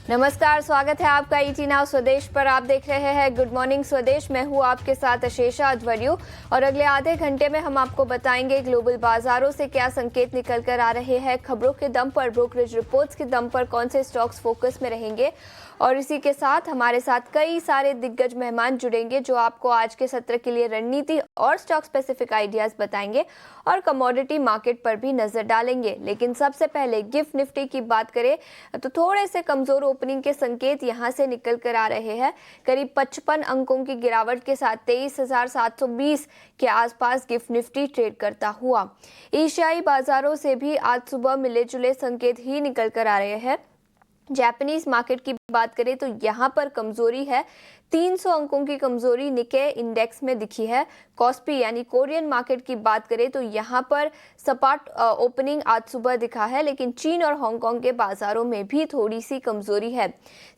नमस्कार, स्वागत है आपका ईटी नाउ स्वदेश पर। आप देख रहे हैं गुड मॉर्निंग स्वदेश। मैं हूं आपके साथ अशेषा अध्वर्यु और अगले आधे घंटे में हम आपको बताएंगे ग्लोबल बाजारों से क्या संकेत निकल कर आ रहे हैं, खबरों के दम पर, ब्रोकरेज रिपोर्ट्स के दम पर कौन से स्टॉक्स फोकस में रहेंगे और इसी के साथ हमारे साथ कई सारे दिग्गज मेहमान जुड़ेंगे जो आपको आज के सत्र के लिए रणनीति और स्टॉक स्पेसिफिक आइडियाज बताएंगे और कमोडिटी मार्केट पर भी नजर डालेंगे। लेकिन सबसे पहले गिफ्ट निफ्टी की बात करें तो थोड़े से कमजोर ओपनिंग के संकेत यहां से निकल कर आ रहे हैं। करीब 55 अंकों की गिरावट के साथ 23,720 के आसपास गिफ्ट निफ्टी ट्रेड करता हुआ। एशियाई बाजारों से भी आज सुबह मिले जुले संकेत ही निकल कर आ रहे हैं। जापानीज मार्केट की बात करें तो यहाँ पर कमजोरी है, 300 अंकों की कमजोरी निके इंडेक्स में दिखी है। कॉस्पी यानी कोरियन मार्केट की बात करें तो यहाँ पर सपाट ओपनिंग आज सुबह दिखा है, लेकिन चीन और हांगकांग के बाजारों में भी थोड़ी सी कमजोरी है।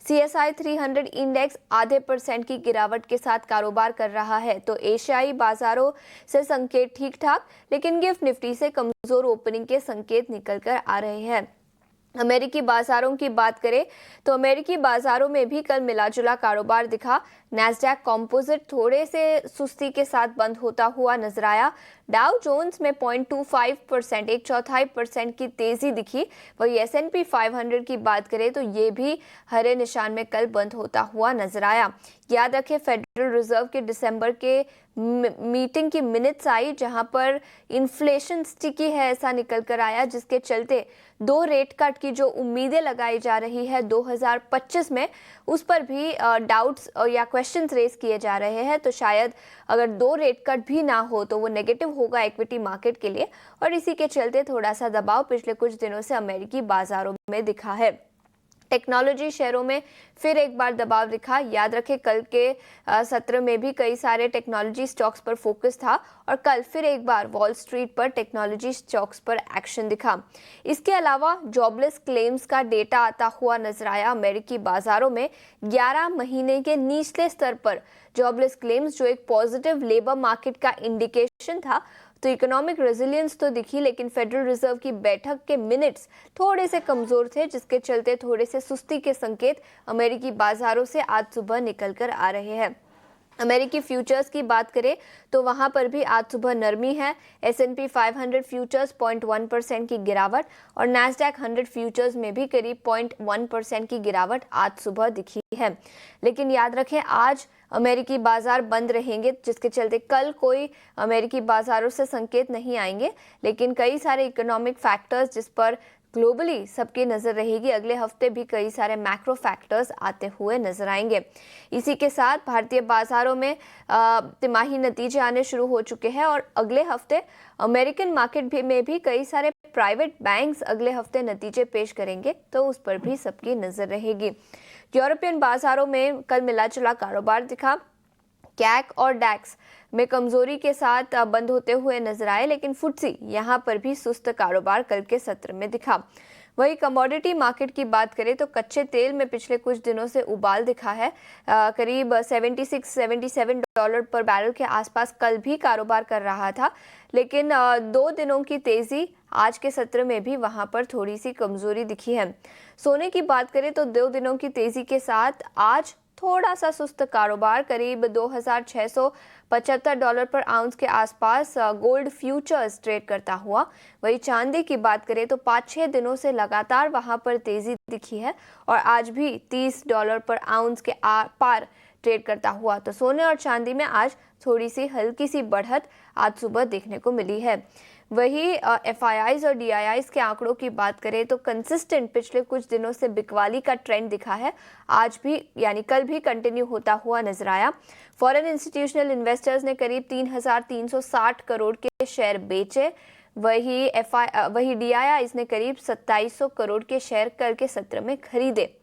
CSI 300 इंडेक्स आधे % की गिरावट के साथ कारोबार कर रहा है। तो एशियाई बाजारों से संकेत ठीक ठाक, लेकिन गिफ्ट निफ्टी से कमजोर ओपनिंग के संकेत निकल कर आ रहे हैं। अमेरिकी बाजारों की बात करें तो अमेरिकी बाजारों में भी कल मिलाजुला कारोबार दिखा। नैस्डैक कंपोजिट थोड़े से सुस्ती के साथ बंद होता हुआ नजर आया। डाउ जोन्स में 0.25% 1/4% की तेजी दिखी। वही S&P 500 की बात करें तो ये भी हरे निशान में कल बंद होता हुआ नजर आया। याद रखें, फेडरल रिजर्व के दिसंबर के मीटिंग की मिनट्स आई जहां पर इन्फ्लेशन स्टिकी है ऐसा निकल कर आया, जिसके चलते 2 रेट कट की जो उम्मीदें लगाई जा रही है 2025 में, उस पर भी डाउट्स या क्वेश्चंस रेज किए जा रहे हैं। तो शायद अगर 2 रेट कट भी ना हो तो वो नेगेटिव होगा इक्विटी मार्केट के लिए और इसी के चलते थोड़ा सा दबाव पिछले कुछ दिनों से अमेरिकी बाजारों में दिखा है। टेक्नोलॉजी शेयरों में फिर एक बार दबाव दिखा। याद रखें, कल के सत्र में भी कई सारे टेक्नोलॉजी स्टॉक्स पर फोकस था और कल फिर एक बार वॉल स्ट्रीट पर टेक्नोलॉजी स्टॉक्स पर एक्शन दिखा। इसके अलावा जॉबलेस क्लेम्स का डेटा आता हुआ नजर आया। अमेरिकी बाजारों में 11 महीने के निचले स्तर पर जॉबलेस क्लेम्स, जो एक पॉजिटिव लेबर मार्केट का इंडिकेशन था। तो इकोनॉमिक रेजिलियंस तो दिखी, लेकिन फेडरल रिजर्व की बैठक के मिनट्स थोड़े से कमजोर थे, जिसके चलते थोड़े से सुस्ती के संकेत अमेरिकी बाजारों से आज सुबह निकल कर आ रहे हैं। अमेरिकी फ्यूचर्स की बात करें तो वहां पर भी आज सुबह नरमी है। S&P 500 फ्यूचर्स 0.1% की गिरावट और नैस्डैक 100 फ्यूचर्स में भी करीब 0.1% की गिरावट आज सुबह दिखी है। लेकिन याद रखें, आज अमेरिकी बाजार बंद रहेंगे, जिसके चलते कल कोई अमेरिकी बाजारों से संकेत नहीं आएंगे, लेकिन कई सारे इकोनॉमिक फैक्टर्स जिस पर ग्लोबली सबकी नजर रहेगी, अगले हफ्ते भी कई सारे मैक्रो फैक्टर्स आते हुए नजर आएंगे। इसी के साथ भारतीय बाजारों में तिमाही नतीजे आने शुरू हो चुके हैं और अगले हफ्ते अमेरिकन मार्केट में भी कई सारे प्राइवेट बैंक्स अगले हफ्ते नतीजे पेश करेंगे, तो उस पर भी सबकी नजर रहेगी। यूरोपियन बाजारों में कल मिला जुला कारोबार दिखा। कैक और डैक्स में कमजोरी के साथ बंद होते हुए नजर आए, लेकिन फुट्सी यहां पर भी सुस्त कारोबार कल के सत्र में दिखा। वही कमोडिटी मार्केट की बात करें तो कच्चे तेल में पिछले कुछ दिनों से उबाल दिखा है। करीब $76-77 पर बैरल के आसपास कल भी कारोबार कर रहा था, लेकिन 2 दिनों की तेजी आज के सत्र में भी वहां पर थोड़ी सी कमजोरी दिखी है। सोने की बात करें तो 2 दिनों की तेजी के साथ आज थोड़ा सा सुस्त कारोबार, करीब $2,675 पर आउंस के आसपास गोल्ड फ्यूचर्स ट्रेड करता हुआ। वही चांदी की बात करें तो 5-6 दिनों से लगातार वहां पर तेजी दिखी है और आज भी $30 पर आउंस के पार ट्रेड करता हुआ। तो सोने और चांदी में आज थोड़ी सी हल्की सी बढ़त आज सुबह देखने को मिली है। वही FIIs और DIIs के आंकड़ों की बात करें तो कंसिस्टेंट पिछले कुछ दिनों से बिकवाली का ट्रेंड दिखा है, आज भी यानी कल भी कंटिन्यू होता हुआ नजर आया। फॉरेन इंस्टीट्यूशनल इन्वेस्टर्स ने करीब 3,360 करोड़ के शेयर बेचे। वही DIIs ने करीब 2,700 करोड़ के शेयर कल के सत्र में खरीदे।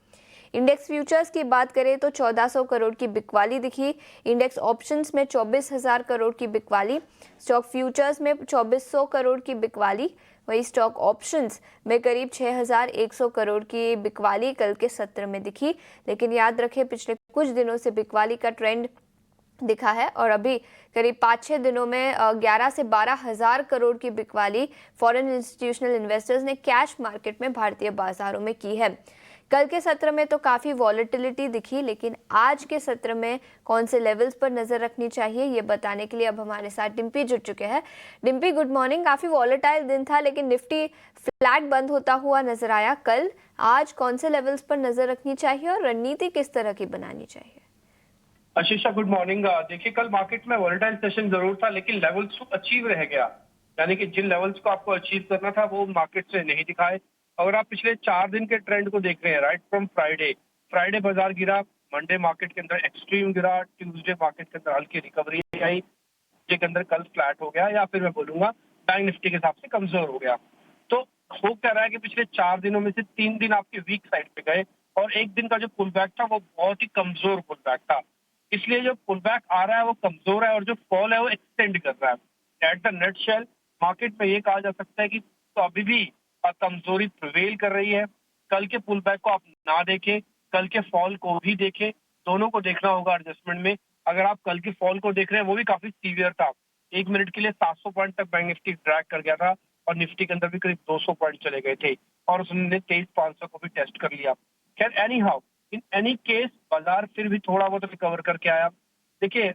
इंडेक्स फ्यूचर्स की बात करें तो 1,400 करोड़ की बिकवाली दिखी। इंडेक्स ऑप्शंस में 24,000 करोड़ की बिकवाली, स्टॉक फ्यूचर्स में 2,400 करोड़ की बिकवाली, वही स्टॉक ऑप्शंस में करीब 6,100 करोड़ की बिकवाली कल के सत्र में दिखी। लेकिन याद रखें, पिछले कुछ दिनों से बिकवाली का ट्रेंड दिखा है और अभी करीब 5-6 दिनों में 11 से 12 हज़ार करोड़ की बिकवाली फॉरेन इंस्टीट्यूशनल इन्वेस्टर्स ने कैश मार्केट में भारतीय बाजारों में की है। कल के सत्र में तो काफ़ी वॉलेटिलिटी दिखी, लेकिन आज के सत्र में कौन से लेवल्स पर नज़र रखनी चाहिए ये बताने के लिए अब हमारे साथ डिम्पी जुड़ चुके हैं। Dimpy, good morning. काफ़ी वॉलेटाइल दिन था, लेकिन निफ्टी फ्लैट बंद होता हुआ नजर आया कल। आज कौन से लेवल्स पर नज़र रखनी चाहिए और रणनीति किस तरह की बनानी चाहिए? आशीषा, गुड मॉर्निंग। देखिए, कल मार्केट में वॉलेटाइल सेशन जरूर था, लेकिन लेवल्स को अचीव रह गया। यानी कि जिन लेवल्स को आपको अचीव करना था वो मार्केट से नहीं दिखाए। अगर आप पिछले 4 दिन के ट्रेंड को देख रहे हैं, राइट फ्रॉम फ्राइडे फ्राइडे बाजार गिरा, मंडे मार्केट के अंदर एक्सट्रीम गिरा, ट्यूसडे मार्केट के अंदर हल्की रिकवरी आई, के अंदर कल फ्लैट हो गया, या फिर मैं बोलूंगा बैंक निफ्टी के हिसाब से कमजोर हो गया। तो हो क्या रहा है कि पिछले 4 दिनों में से 3 दिन आपके वीक साइड पे गए और एक दिन का जो पुल बैक था वो बहुत ही कमजोर पुल बैक था। इसलिए जो पुल बैक आ रहा है वो कमजोर है और जो फॉल है वो एक्सटेंड कर रहा है। At the net shell market में ये कहा जा सकता है कि तो अभी भी कमजोरी प्रिवेल कर रही है। कल के पुल बैक को आप ना देखें, कल के फॉल को भी देखें, दोनों को देखना होगा एडजस्टमेंट में। अगर आप कल के फॉल को देख रहे हैं वो भी काफी सीवियर था। 1 मिनट के लिए 700 पॉइंट तक बैंक निफ्टी ट्रैक कर गया था और निफ्टी के अंदर भी करीब 200 पॉइंट चले गए थे और उसने 23,500 को भी टेस्ट कर लिया। खैर, any how in any case बाजार फिर भी थोड़ा बहुत रिकवर करके आया। देखिए,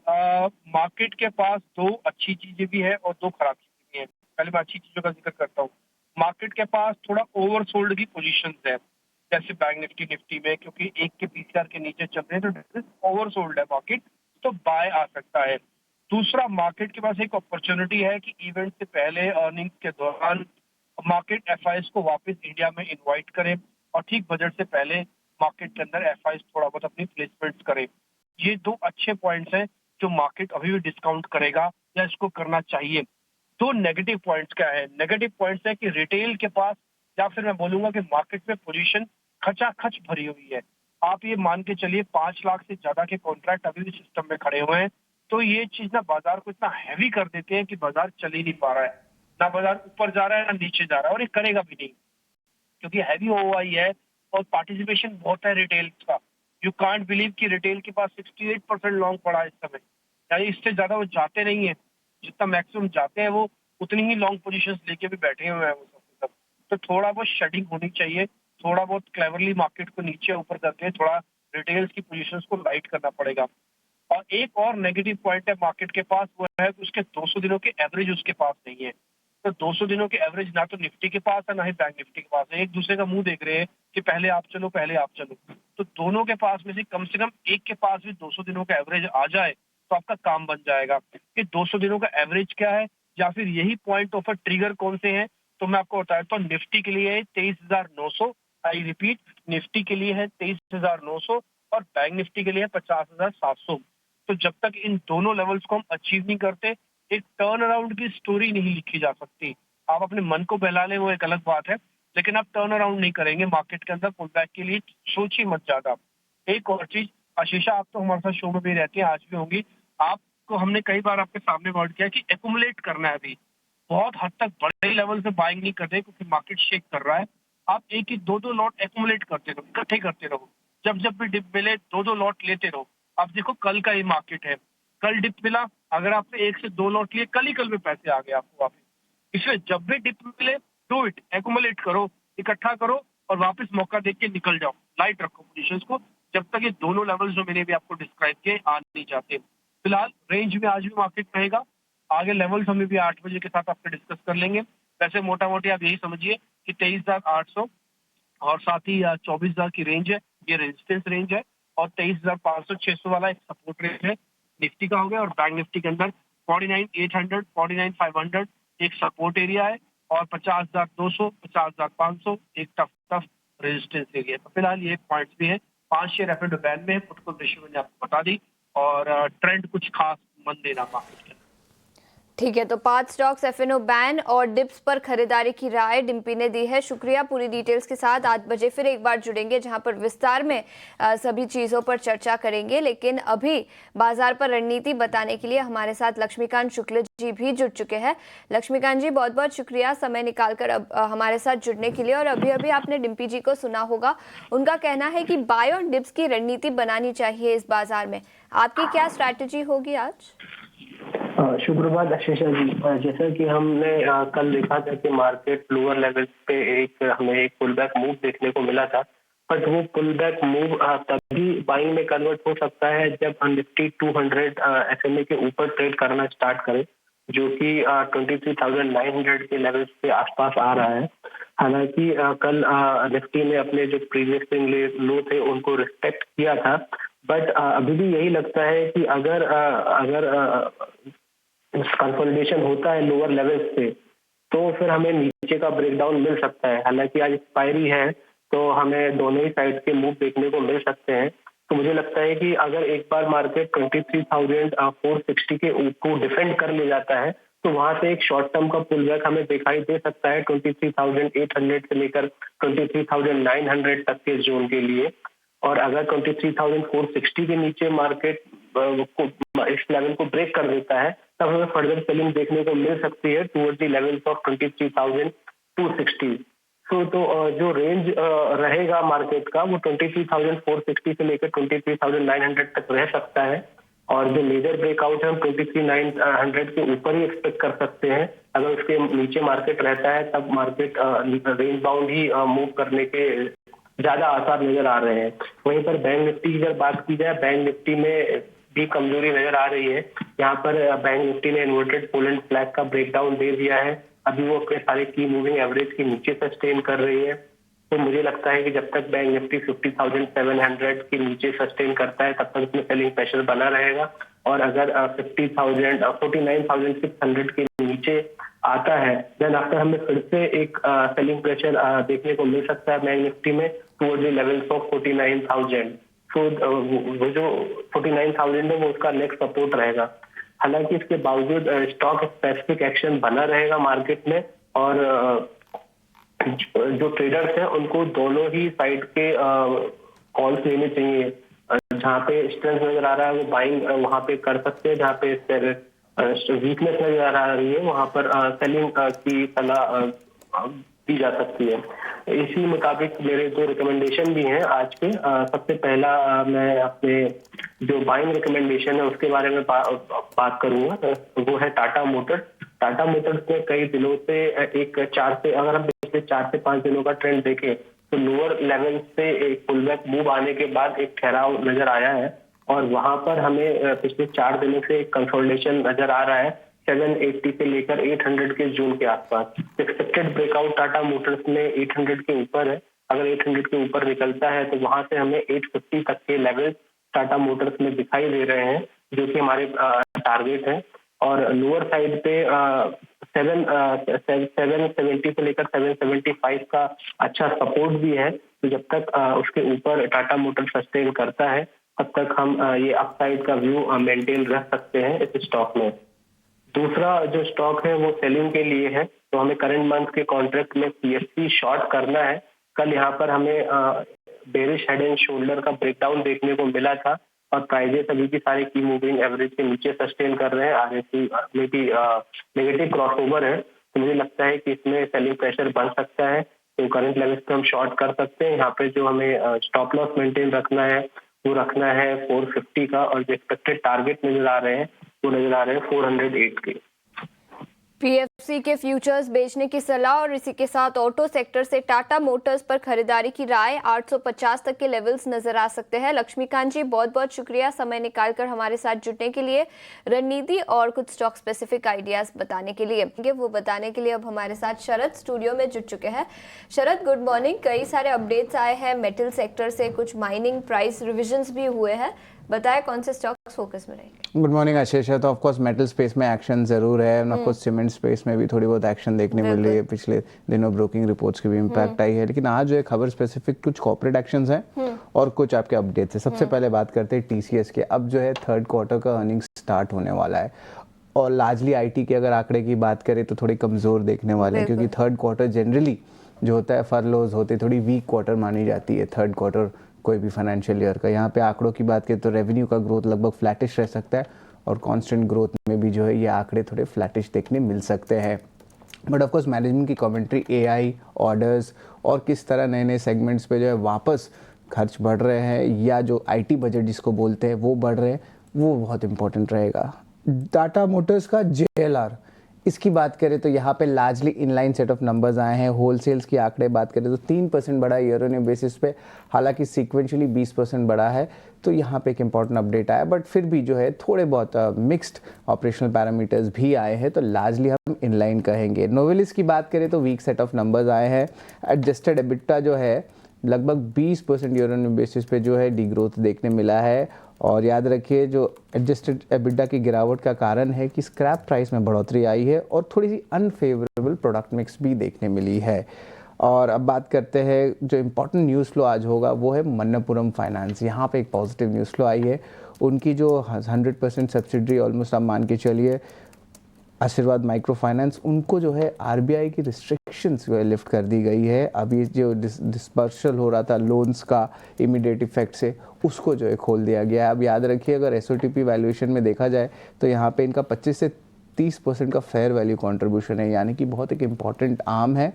मार्केट के पास 2 अच्छी चीजें भी है और 2 खराब चीजें भी है। पहले मैं अच्छी चीजों का जिक्र करता हूँ। मार्केट के पास थोड़ा ओवरसोल्ड की पोजीशन है, जैसे बैंक निफ्टी में, क्योंकि एक के पीसीआर के नीचे चल रहे हैं तो ओवरसोल्ड है मार्केट, तो बाय आ सकता है। दूसरा, मार्केट के पास एक अपॉर्चुनिटी है कि इवेंट से पहले अर्निंग्स के दौरान मार्केट एफआईएस को वापस इंडिया में इनवाइट करे और ठीक बजट से पहले मार्केट के अंदर एफआईएस थोड़ा बहुत अपनी प्लेसमेंट्स करे। ये 2 अच्छे पॉइंट्स हैं जो मार्केट अभी भी डिस्काउंट करेगा या इसको करना चाहिए। 2 नेगेटिव पॉइंट्स क्या है? नेगेटिव पॉइंट्स है कि रिटेल के पास, या फिर मैं बोलूंगा कि मार्केट में पोजीशन खचाखच भरी हुई है। आप ये मान के चलिए 5 लाख से ज्यादा के कॉन्ट्रैक्ट अभी भी सिस्टम में खड़े हुए हैं। तो ये चीज ना बाजार को इतना हैवी कर देते हैं कि बाजार चल ही नहीं पा रहा है, ना बाजार ऊपर जा रहा है ना नीचे जा रहा है, और ये करेगा भी नहीं क्योंकि हैवी ओआई है और पार्टिसिपेशन बहुत है रिटेल का। यू कांट बिलीव कि रिटेल के पास 68% लॉन्ग पड़ा है इस समय, यानी इससे ज्यादा वो जाते नहीं है। जितना मैक्सिमम जाते हैं वो उतनी ही लॉन्ग पोजीशंस लेके भी बैठे हुए हैं वो सब। तो थोड़ा बहुत शेडिंग होनी चाहिए, थोड़ा बहुत क्लेवरली मार्केट को नीचे ऊपर करके थोड़ा रिटेल्स की पोजीशंस को लाइट करना पड़ेगा। और एक और नेगेटिव पॉइंट है मार्केट के पास, वो है कि उसके 200 दिनों के एवरेज उसके पास नहीं है। तो 200 दिनों के एवरेज ना तो निफ्टी के पास है ना ही बैंक निफ्टी के पास है। एक दूसरे का मुंह देख रहे हैं कि पहले आप चलो पहले आप चलो। तो दोनों के पास में से कम एक के पास भी 200 दिनों का एवरेज आ जाए तो आपका काम बन जाएगा। कि 200 दिनों का एवरेज क्या है या फिर यही पॉइंट ऑफ ट्रिगर कौन से हैं, तो मैं आपको बताता हूँ। निफ्टी के लिए है 23,900, आई रिपीट, निफ्टी के लिए है 23,900 और बैंक निफ्टी के लिए है 50,700। तो जब तक इन दोनों लेवल्स को हम अचीव नहीं करते, एक टर्न अराउंड की स्टोरी नहीं लिखी जा सकती। आप अपने मन को बहला लें वो एक अलग बात है, लेकिन आप टर्न अराउंड नहीं करेंगे मार्केट के अंदर। पुल बैक के लिए सोचिए मत ज्यादा। एक और चीज, आशीषा, आप तो हमारे साथ शो में भी रहती हैं, आज भी होंगी। आपको हमने कई बार आपके सामने वर्ड किया कि एक्यूमुलेट करना है। अभी बहुत हद तक बड़े लेवल से बाइंग नहीं करते क्योंकि मार्केट शेक कर रहा है। आप एक ही 2-2 लॉट एक्यूमुलेट करते रहो, इकट्ठे करते रहो। जब जब भी डिप मिले 2-2 लॉट लेते रहो। आप देखो कल का ये मार्केट है, कल डिप मिला, अगर आपने 1 से 2 लॉट लिए, कल ही कल में पैसे आ गए आपको वापस। इसलिए जब भी डिप मिले डू इट, एक्यूमुलेट करो, इकट्ठा करो और वापस मौका देख के निकल जाओ। लाइट रखो पोजीशंस को जब तक ये दोनों लेवल्स जो मैंने भी आपको डिस्क्राइब किए आ नहीं जाते। फिलहाल रेंज में आज भी मार्केट रहेगा। आगे लेवल्स हमें भी 8 बजे के साथ आपसे डिस्कस कर लेंगे। वैसे मोटा मोटी आप यही समझिए कि 23,800 और साथ ही 24,000 की रेंज है, ये रेजिस्टेंस रेंज है, और 23,500-600 वाला एक सपोर्ट रेंज है निफ्टी का हो गया। और बैंक निफ्टी के अंदर 49,800, 49,500 एक सपोर्ट एरिया है और 50,200, 50,500 एक टफ रेजिस्टेंस एरिया है। तो फिलहाल ये पॉइंट्स भी है। 5 शेयर एफ एंड बैन में है, पुट रेशियो मैंने आपको बता दी, और ट्रेंड कुछ खास मन देना मार्केट के। ठीक है, तो 5 स्टॉक्स एफएनओ बैन और डिप्स पर खरीदारी की राय डिम्पी ने दी है। शुक्रिया। पूरी डिटेल्स के साथ 8 बजे फिर एक बार जुड़ेंगे जहां पर विस्तार में सभी चीज़ों पर चर्चा करेंगे। लेकिन अभी बाजार पर रणनीति बताने के लिए हमारे साथ लक्ष्मीकांत शुक्ल जी भी जुड़ चुके हैं। लक्ष्मीकांत जी, बहुत बहुत शुक्रिया समय निकालकर अब हमारे साथ जुड़ने के लिए। और अभी अभी आपने डिम्पी जी को सुना होगा, उनका कहना है कि बाय और डिप्स की रणनीति बनानी चाहिए इस बाजार में। आपकी क्या स्ट्रैटेजी होगी आज? शुक्रवार आशीषा जी, जैसा कि हमने कल देखा था कि मार्केट लोअर लेवल पे हमें एक पुल बैक मूव देखने को मिला था। बट वो पुल बैक मूव तभी बाइंग में कन्वर्ट हो सकता है जब निफ्टी 200 SMA के ऊपर ट्रेड करना स्टार्ट करे, जो कि 23,900 के लेवल्स के आसपास आ रहा है। हालांकि कल निफ्टी ने अपने जो प्रीवियस लो थे उनको रिस्पेक्ट किया था, बट अभी भी यही लगता है कि अगर कंसोलिडेशन होता है लोअर लेवल्स से तो फिर हमें नीचे का ब्रेकडाउन मिल सकता है। हालांकि आज एक्सपायरी है तो हमें दोनों ही साइड के मूव देखने को मिल सकते हैं। तो मुझे लगता है कि अगर एक बार मार्केट 23,460 के ऊपर डिफेंड कर ले जाता है तो वहां से एक शॉर्ट टर्म का पुल बैक हमें दिखाई दे सकता है 23,800 से लेकर 23,900 तक के जोन के लिए। और अगर 23,460 के नीचे मार्केट इस लेवल को ब्रेक कर देता है तब हमें फर्दर सेलिंग देखने को मिल सकती है टुवर्ड द लेवल्स ऑफ 23,260। तो जो रेंज रहेगा मार्केट का वो 23,460 से लेकर 23,900 तक रह सकता है। और जो मेजर ब्रेकआउट है हम 23,900 के ऊपर ही एक्सपेक्ट कर सकते हैं। अगर उसके नीचे मार्केट रहता है तब मार्केट रेंज बाउंड ही मूव करने के ज्यादा आसार नजर आ रहे हैं। वहीं पर बैंक निफ्टी की अगर बात की जाए, बैंक निफ्टी में भी कमजोरी नजर आ रही है। यहाँ पर बैंक निफ्टी ने इन्वर्टेड पोलैंड फ्लैग का ब्रेकडाउन दे दिया है। अभी वो अपने सारे की मूविंग एवरेज के नीचे सस्टेन कर रही है। तो मुझे लगता है कि जब तक बैंक निफ्टी 50,700 के नीचे सस्टेन करता है तब तक इसमें सेलिंग प्रेशर बना रहेगा। और अगर 49,600 के नीचे आता है देन आफ्टर हमें फिर से एक सेलिंग प्रेशर देखने को मिल सकता है बैंक निफ्टी में टुवर्ड द लेवल्स ऑफ 49,000। तो वो जो 49,000 है वो उसका नेक्स्ट सपोर्ट रहेगा। हालांकि इसके बावजूद स्टॉक स्पेसिफिक एक्शन बना रहेगा मार्केट में और जो ट्रेडर्स हैं उनको दोनों ही साइड के कॉल्स लेने चाहिए। जहाँ पे स्ट्रेंथ नजर आ रहा है वो बाइंग वहाँ पे कर सकते हैं, जहाँ पे वीकनेस नजर आ रही है वहाँ पर सेलिंग की सलाह दी जा सकती है। इसी मुताबिक मेरे दो रिकमेंडेशन भी हैं आज के। सबसे पहला मैं अपने जो बाइंग रिकमेंडेशन है उसके बारे में बात करूंगा। वो है टाटा मोटर्स। टाटा मोटर्स में कई दिनों से अगर हम पिछले 4 से 5 दिनों का ट्रेंड देखें तो लोअर लेवल से एक पुल बैक मूव आने के बाद एक ठहराव नजर आया है और वहां पर हमें पिछले 4 दिनों से एक कंसोलिडेशन नजर आ रहा है 780 से लेकर 800 के जोन के आसपास। एक्सपेक्टेड ब्रेकआउट टाटा मोटर्स में 800 के ऊपर है। अगर 800 के ऊपर निकलता है तो वहां से हमें 850 तक के लेवल टाटा मोटर्स में दिखाई दे रहे हैं जो कि हमारे टारगेट है। और लोअर साइड पे 770 से लेकर 775 का अच्छा सपोर्ट भी है। तो जब तक उसके ऊपर टाटा मोटर्स सस्टेन करता है तब तक हम ये अपसाइड का व्यू मेंटेन रख सकते हैं इस स्टॉक में। दूसरा जो स्टॉक है वो सेलिंग के लिए है। तो हमें करंट मंथ के कॉन्ट्रैक्ट में CSC शॉर्ट करना है। कल यहाँ पर हमें बेरिश हेड एंड शोल्डर का ब्रेकडाउन देखने को मिला था और प्राइजेस अभी भी सारे की मूविंग एवरेज के नीचे सस्टेन कर रहे हैं। RSI में भी नेगेटिव क्रॉसओवर है। तो मुझे लगता है कि इसमें सेलिंग प्रेशर बन सकता है। तो करंट लेवल्स पे हम शॉर्ट कर सकते हैं। यहाँ पे जो हमें स्टॉप लॉस मेंटेन रखना है वो रखना है 450 का और जो एक्सपेक्टेड टारगेट नजर आ रहे हैं वो नजर आ रहे हैं 408 के। PFC के फ्यूचर्स बेचने की सलाह और इसी के साथ ऑटो सेक्टर से टाटा मोटर्स पर खरीदारी की राय 850 तक के लेवल्स नजर आ सकते हैं। लक्ष्मीकांत जी बहुत बहुत शुक्रिया समय निकालकर हमारे साथ जुड़ने के लिए, रणनीति और कुछ स्टॉक स्पेसिफिक आइडियाज बताने के लिए। वो बताने के लिए अब हमारे साथ शरद स्टूडियो में जुड़ चुके हैं। शरद गुड मॉर्निंग। कई सारे अपडेट्स आए हैं मेटल सेक्टर से, कुछ माइनिंग प्राइस रिविजन्स भी हुए हैं, बताएं कौन से स्टॉक्स फोकस में रहेंगे। गुड मॉर्निंग आशीष। तो ऑफ कोर्स मेटल स्पेस में एक्शन जरूर है और ऑफ कोर्स सीमेंट स्पेस में भी थोड़ी बहुत एक्शन देखने मिल रही है। पिछले दिनों ब्रोकिंग रिपोर्ट्स की भी इम्पैक्ट आई है, लेकिन आज जो है खबर स्पेसिफिक कुछ कॉर्पोरेट एक्शंस हैं और कुछ आपके अपडेट्स हैं। सबसे पहले बात करते हैं TCS के। अब जो है थर्ड क्वार्टर का अर्निंग स्टार्ट होने वाला है और लार्जली IT के अगर आंकड़े की बात करें तो थोड़े कमजोर देखने वाले हैं क्योंकि थर्ड क्वार्टर जनरली जो होता है फरलोज होते थोड़ी वीक क्वार्टर मानी जाती है थर्ड क्वार्टर कोई भी फाइनेंशियल ईयर का। यहाँ पे आंकड़ों की बात करें तो रेवेन्यू का ग्रोथ लगभग फ्लैटिश रह सकता है और कांस्टेंट ग्रोथ में भी जो है ये आंकड़े थोड़े फ्लैटिश देखने मिल सकते हैं। बट ऑफ कोर्स मैनेजमेंट की कमेंट्री AI ऑर्डर्स और किस तरह नए नए सेगमेंट्स पे जो है वापस खर्च बढ़ रहे हैं या जो IT बजट जिसको बोलते हैं वो बढ़ रहे हैं वो बहुत इंपॉर्टेंट रहेगा। टाटा मोटर्स का JLR इसकी बात करें तो यहाँ पे largely inline set of numbers आए हैं। होलसेल्स की आंकड़े बात करें तो 3% बढ़ा ईयर ऑन ईयर बेसिस पे, हालांकि सीक्वेंशियली 20% बढ़ा है। तो यहाँ पे एक इंपॉर्टेंट अपडेट आया, बट फिर भी जो है थोड़े बहुत मिक्स्ड ऑपरेशनल पैरामीटर्स भी आए हैं, तो लार्जली हम इनलाइन कहेंगे। नोवेलिस की बात करें तो वीक सेट ऑफ नंबर्स आए हैं। एडजस्टेड एबिटा जो है लगभग 20% ईयर ऑन ईयर बेसिस पे जो है डीग्रोथ देखने मिला है। और याद रखिए जो एडजस्टेड एबिटा की गिरावट का कारण है कि स्क्रैप प्राइस में बढ़ोतरी आई है और थोड़ी सी अनफेवरेबल प्रोडक्ट मिक्स भी देखने मिली है। और अब बात करते हैं जो इम्पोर्टेंट न्यूज़ फ्लो आज होगा वो है मन्नपुरम फाइनेंस। यहाँ पे एक पॉजिटिव न्यूज़ फ्लो आई है। उनकी जो 100% सब्सिडरी ऑलमोस्ट आप मान के चलिए आशीर्वाद माइक्रो फाइनेंस, उनको जो है आरबीआई की रिस्ट्रिक्शंस जो है लिफ्ट कर दी गई है। अभी जो डिस्पर्सल हो रहा था लोन्स का इमीडिएट इफेक्ट से, उसको जो है खोल दिया गया है। अब याद रखिए अगर एसओटीपी वैल्यूएशन में देखा जाए तो यहाँ पे इनका 25 से 30% का फेयर वैल्यू कंट्रीब्यूशन है, यानी कि बहुत एक इम्पॉर्टेंट आर्म है।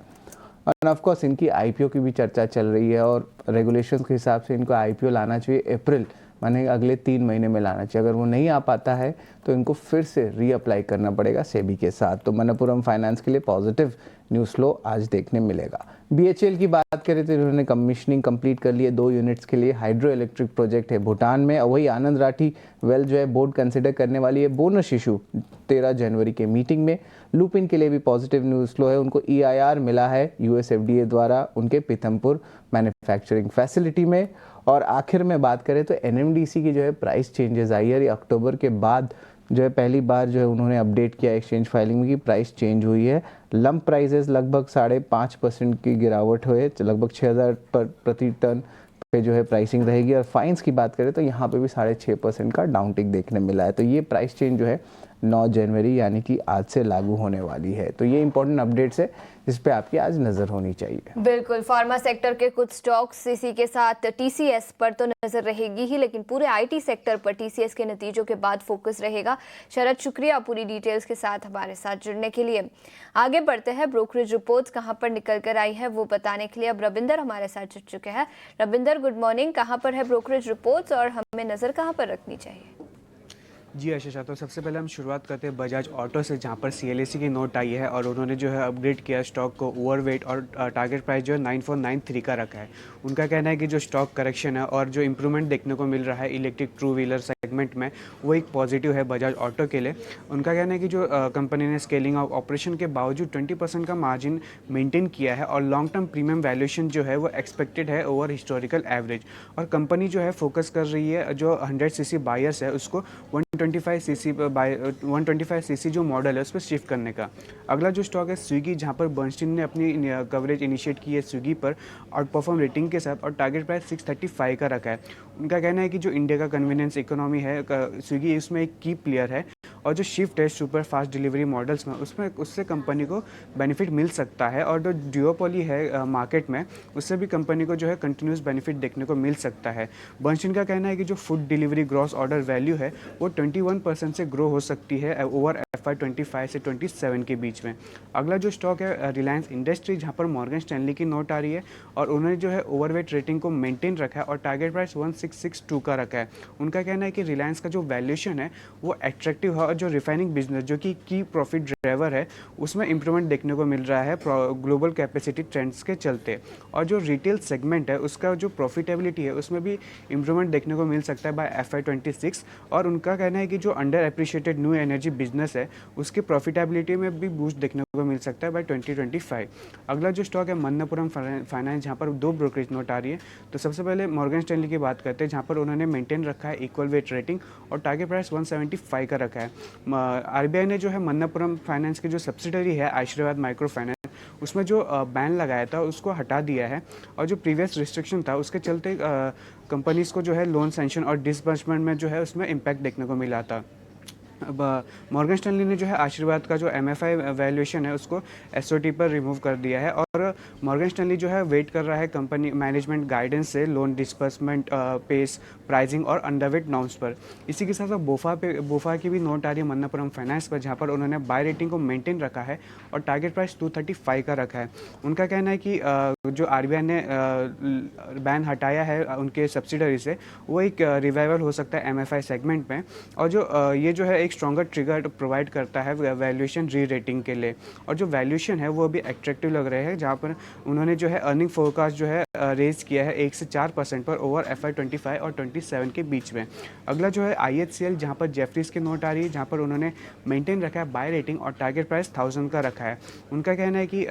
और ऑफ कोर्स इनकी आईपीओ की भी चर्चा चल रही है और रेगुलेशंस के हिसाब से इनको आईपीओ लाना चाहिए अप्रैल, माने अगले 3 महीने में लाना चाहिए। अगर वो नहीं आ पाता है तो इनको फिर से रीअप्लाई करना पड़ेगा सेबी के साथ। तो मन्नपुरम फाइनेंस के लिए पॉजिटिव न्यूज़ फ्लो आज देखने मिलेगा। बीएचईएल की बात करें तो इन्होंने कमीशनिंग कंप्लीट कर ली है 2 यूनिट्स के लिए। हाइड्रो इलेक्ट्रिक प्रोजेक्ट है भूटान में, और वही आनंद राठी वेल जो है बोर्ड कंसिडर करने वाली है बोनस इशू 13 जनवरी के मीटिंग में। लुपिन के लिए भी पॉजिटिव न्यूज़ फ्लो है, उनको EIR मिला है यूएसएफडीए द्वारा उनके पीथमपुर मैन्युफैक्चरिंग फैसिलिटी में। और आखिर में बात करें तो NMDC की जो है प्राइस चेंजेस आई है। अक्टूबर के बाद जो है पहली बार जो है उन्होंने अपडेट किया एक्सचेंज फाइलिंग में कि प्राइस चेंज हुई है। लंप प्राइसेस लगभग 5.5% की गिरावट हुई, लगभग 6000 प्रति टन पे जो है प्राइसिंग रहेगी। और फाइन्स की बात करें तो यहाँ पे भी 6.5% का डाउनटिक देखने मिला है। तो ये प्राइस चेंज जो है 9 जनवरी यानी कि आज से लागू होने वाली है। तो ये इंपॉर्टेंट अपडेट्स है जिस पे आपकी आज नजर होनी चाहिए। बिल्कुल, फार्मा सेक्टर के कुछ स्टॉक्स, इसी के साथ TCS पर तो नजर रहेगी ही, लेकिन पूरे IT सेक्टर पर TCS के नतीजों के बाद फोकस रहेगा। शरद, शुक्रिया पूरी डिटेल्स के साथ हमारे साथ जुड़ने के लिए। आगे बढ़ते हैं, ब्रोकरेज रिपोर्ट्स कहां पर निकल कर आई है वो बताने के लिए अब रविंदर हमारे साथ जुड़ चुके हैं। Ravinder, good morning. कहां पर है ब्रोकरेज रिपोर्ट्स और हमें नजर कहां पर रखनी चाहिए? जी आशीषा, तो सबसे पहले हम शुरुआत करते हैं बजाज ऑटो से, जहां पर CLAC की नोट आई है और उन्होंने जो है अपग्रेड किया स्टॉक को ओवरवेट और टारगेट प्राइस जो है 9493 का रखा है। उनका कहना है कि जो स्टॉक करेक्शन है और जो इंप्रूवमेंट देखने को मिल रहा है इलेक्ट्रिक ट्रू व्हीलर सेगमेंट में, वो एक पॉजिटिव है बजाज ऑटो के लिए। उनका कहना है कि जो कंपनी ने स्केलिंग ऑफ ऑपरेशन के बावजूद 20% का मार्जिन मेंटेन किया है और लॉन्ग टर्म प्रीमियम वैल्यूएशन जो है वो एक्सपेक्टेड है ओवर हिस्टोरिकल एवरेज। और कंपनी जो है फोकस कर रही है जो 100cc बायर्स है उसको 125cc जो मॉडल है उस पर शिफ्ट करने का। अगला जो स्टॉक है स्विगी, जहां पर बर्नस्टीन ने अपनी कवरेज इनिशिएट की है स्विगी पर आउट परफॉर्म रेटिंग के साथ और टारगेट प्राइस 635 का रखा है। उनका कहना है कि जो इंडिया का कन्वीनियंस इकोनॉमी है स्विगी उसमें एक की प्लेयर है और जो शिफ्ट है सुपर फास्ट डिलीवरी मॉडल्स में उससे कंपनी को बेनिफिट मिल सकता है। और जो ड्यूओपोली है मार्केट में उससे भी कंपनी को जो है कंटिन्यूस बेनिफिट देखने को मिल सकता है। बर्नस्टीन का कहना है कि जो food delivery gross order value है वो 21% से ग्रो हो सकती है ओवर FY25 से 27 के बीच में। अगला जो स्टॉक है रिलायंस इंडस्ट्री, जहां पर मॉर्गन स्टैनली की नोट आ रही है और उन्होंने जो है ओवरवेट रेटिंग को मेंटेन रखा है और टारगेट प्राइस 1662 का रखा है। उनका कहना है कि रिलायंस का जो वैल्यूएशन है वो एट्रैक्टिव है और जो रिफाइनिंग बिजनेस जो कि की प्रॉफिट ड्राइवर है उसमें इंप्रूवमेंट देखने को मिल रहा है ग्लोबल कैपेसिटी ट्रेंड्स के चलते। और जो रिटेल सेगमेंट है उसका जो प्रॉफिटेबिलिटी है उसमें भी इंप्रूवमेंट देखने को मिल सकता है बाय FY26। और उनका कहना है कि जो under appreciated new energy business है उसकी प्रॉफिटेबिलिटी में भी बूस्ट देखने को मिल सकता है बाय 2025। अगला जो स्टॉक है मन्नपुरम फाइनेंस, जहां पर 2 ब्रोकरेज नोट आ रही है। तो सबसे पहले मॉर्गन स्टैनली की बात करते हैं, जहां पर उन्होंने मेंटेन रखा है इक्वल वेट रेटिंग और टारगेट प्राइस 175 का रखा है। RBI ने जो है मन्नपुरम फाइनेंस की जो सब्सिडरी है आशीर्वाद माइक्रो फाइनेंस उसमें जो बैन लगाया था उसको हटा दिया है और जो प्रीवियस रिस्ट्रिक्शन था उसके चलते कंपनीज को जो है लोन सैंक्शन और डिसबर्समेंट में जो है उसमें इम्पैक्ट देखने को मिला था। अब मॉर्गन स्टैनली ने जो है आशीर्वाद का जो MFI वैल्यूएशन है उसको SOT पर रिमूव कर दिया है और मॉर्गन स्टैनली जो है वेट कर रहा है कंपनी मैनेजमेंट गाइडेंस से लोन डिस्बर्समेंट पेस प्राइसिंग और अंडरवेट नॉर्म्स पर। इसी के साथ साथ बोफा की भी नोट आ रही है मन्नपुरम फाइनेंस पर, जहां पर उन्होंने बाय रेटिंग को मेंटेन रखा है और टारगेट प्राइस 235 का रखा है। उनका कहना है कि जो RBI ने बैन हटाया है उनके सब्सिडरी से वो एक रिवाइवल हो सकता है MFI सेगमेंट में। और जो ये जो है एक स्ट्रॉन्गर ट्रिगर प्रोवाइड करता है वैल्यूएशन री रेटिंग के लिए। और जो वैल्यूएशन है वो अभी एट्रैक्टिव लग रहे हैं, जहाँ पर उन्होंने जो है अर्निंग फोरकास्ट जो है रेज किया है 1 से 4% पर ओवर FY25 और 27 के बीच में। अगला जो है IHCL, जहाँ पर जेफरीज की नोट आ रही है, जहाँ पर उन्होंने मेंटेन रखा है बाय रेटिंग और टारगेट प्राइस 1000 का रखा है। उनका कहना है कि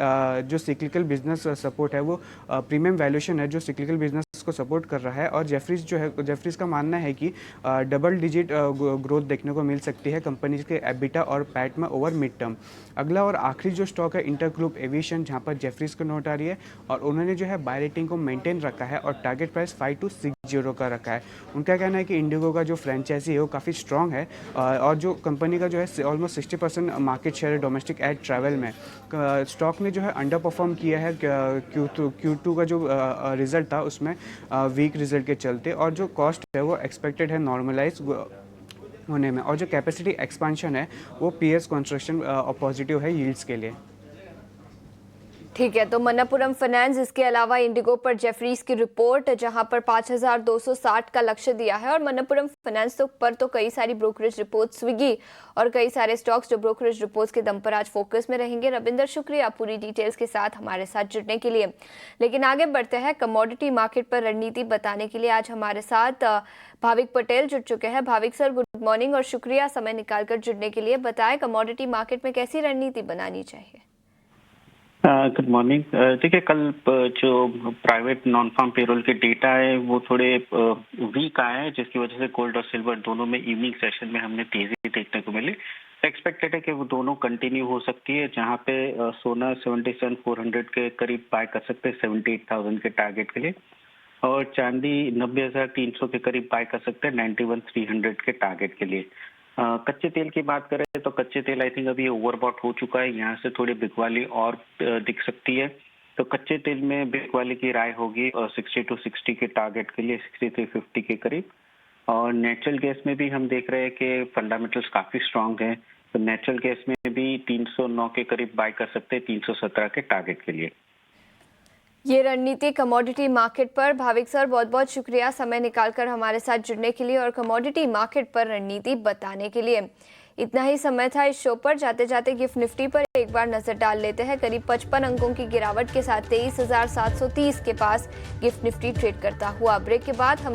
जो सिक्लिकल बिजनेस सपोर्ट है वो प्रीमियम वैल्यूएशन है जो सिक्लिकल बिजनेस को सपोर्ट कर रहा है। और जेफरीज का मानना है कि डबल डिजिट ग्रोथ देखने को मिल सकती है कंपनी के एबिटा और पैट में ओवर मिड टर्म। अगला और आखिरी जो स्टॉक है इंटर ग्रुप एविएशन, जहाँ पर जेफरीज की नोट आ रही है और उन्होंने जो है बाय रेटिंग को मेंटेन रखा है और टारगेट प्राइस 5260 का रखा है। उनका कहना है कि इंडिगो का जो फ्रेंचाइजी है वो काफ़ी स्ट्रॉन्ग है और जो कंपनी का जो है ऑलमोस्ट 60% मार्केट शेयर है डोमेस्टिक एयर ट्रैवल में। स्टॉक ने जो है अंडर परफॉर्म किया है Q2 का जो रिजल्ट था उसमें वीक रिजल्ट के चलते, और जो कॉस्ट है वो एक्सपेक्टेड है नॉर्मलाइज होने में, और जो कैपेसिटी एक्सपांशन है वो PS कंस्ट्रक्शन पॉजिटिव है यील्ड्स के लिए। ठीक है, तो मणप्पुरम फाइनेंस, इसके अलावा इंडिगो पर जेफरीज की रिपोर्ट जहां पर 5260 का लक्ष्य दिया है, और मणप्पुरम फाइनेंस पर तो कई सारी ब्रोकरेज रिपोर्ट, स्विगी और कई सारे स्टॉक्स जो ब्रोकरेज रिपोर्ट्स के दम पर आज फोकस में रहेंगे। रविंदर, शुक्रिया पूरी डिटेल्स के साथ हमारे साथ जुड़ने के लिए। लेकिन आगे बढ़ते हैं, कमोडिटी मार्केट पर रणनीति बताने के लिए आज हमारे साथ भाविक पटेल जुड़ चुके हैं। भाविक सर, गुड मॉर्निंग और शुक्रिया समय निकालकर जुड़ने के लिए। बताएं कमोडिटी मार्केट में कैसी रणनीति बनानी चाहिए? Good morning. देखिए, कल जो प्राइवेट नॉन फार्म पेरोल के डेटा है वो थोड़े वीक आए हैं, जिसकी वजह से गोल्ड और सिल्वर दोनों में इवनिंग सेशन में हमने तेजी देखने को मिली। एक्सपेक्टेड है कि वो दोनों कंटिन्यू हो सकती है, जहां पे सोना 77,400 के करीब बाय कर सकते हैं 78,000 के टारगेट के लिए, और चांदी 90,300 के करीब बाय कर सकते हैं 91,300 के टारगेट के लिए। कच्चे तेल की बात करें तो कच्चे तेल आई थिंक अभी ओवरबॉट हो चुका है, यहाँ से थोड़ी बिकवाली और दिख सकती है। तो कच्चे तेल में बिकवाली की राय होगी 60 to 60 के टारगेट के लिए, 6350 के करीब। और नेचुरल गैस में भी हम देख रहे हैं कि फंडामेंटल्स काफ़ी स्ट्रांग हैं, तो नेचुरल गैस में भी 309 के करीब बाय कर सकते हैं 317 के टारगेट के लिए। ये रणनीति कमोडिटी मार्केट पर। भाविक सर, बहुत बहुत शुक्रिया समय निकालकर हमारे साथ जुड़ने के लिए और कमोडिटी मार्केट पर रणनीति बताने के लिए। इतना ही समय था इस शो पर। जाते जाते गिफ्ट निफ्टी पर एक बार नजर डाल लेते हैं। करीब 55 अंकों की गिरावट के साथ 23,730 के पास गिफ्ट निफ्टी ट्रेड करता हुआ। ब्रेक के बाद हम